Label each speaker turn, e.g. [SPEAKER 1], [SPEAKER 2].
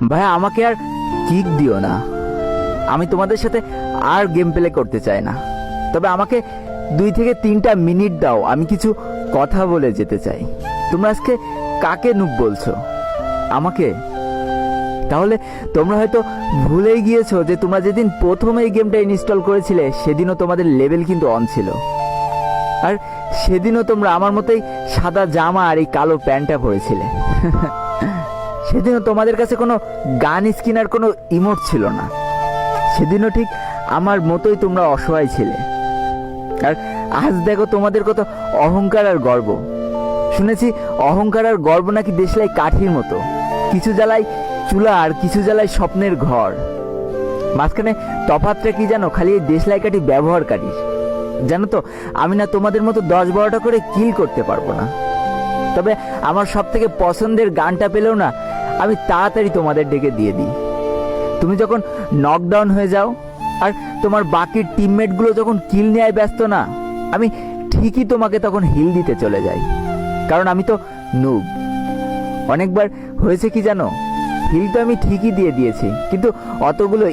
[SPEAKER 1] ভাইয়া আমাকে আর কিক দিও না, আমি তোমাদের সাথে আর গেম প্লে করতে চাই না। তবে আমাকে 2 থেকে 3টা মিনিট দাও, আমি কিছু কথা বলে যেতে চাই। তোমরা আজকে কাকে নুব বলছো? আমাকে? তাহলে তোমরা হয়তো ভুলেই গিয়েছো যে তোমরা যেদিন প্রথম এই গেমটা ইনস্টল করেছিলে সেদিনও তোমাদের লেভেল কিন্তু অন ছিল, আর সেদিনও তোমরা আমার মতোই সাদা জামা আর এই কালো প্যান্টটা পরেছিলে। সেদিনও তোমাদের কাছে কোনো গান স্কিন আর কোনো ইমোট ছিল না। সেদিনও ঠিক আমার মতোই তোমরা অসহায় ছিলে। আর আজ দেখো তোমাদের কত অহংকার আর গর্ব। শুনেছি অহংকার আর গর্ব নাকি দেশলাই কাঠির মতো, কিছু জ্বালায় চুলা আর কিছু জ্বালায় স্বপ্নের ঘর। মাঝখানে তফাৎটা কি জানো? খালি এই দেশলাই কাঠি ব্যবহারকারীর। জানো তো আমি না তোমাদের মতো 10-12টা করে কিল করতে পারবো না। তবে আমার সব থেকে পছন্দের গানটা পেলেও না আমি তাড়াতাড়ি তোমাদের ডেকে দিয়ে দিই। তুমি যখন নকডাউন হয়ে যাও আর তোমার বাকি টিমমেটগুলো যখন কিল নেয় ব্যস্ত না, আমি ঠিকই তোমাকে তখন হিল দিতে চলে যাই, কারণ আমি তো নুব। অনেকবার হয়েছে কি জানো, হিল তো আমি ঠিকই দিয়ে দিয়েছি, কিন্তু অতগুলো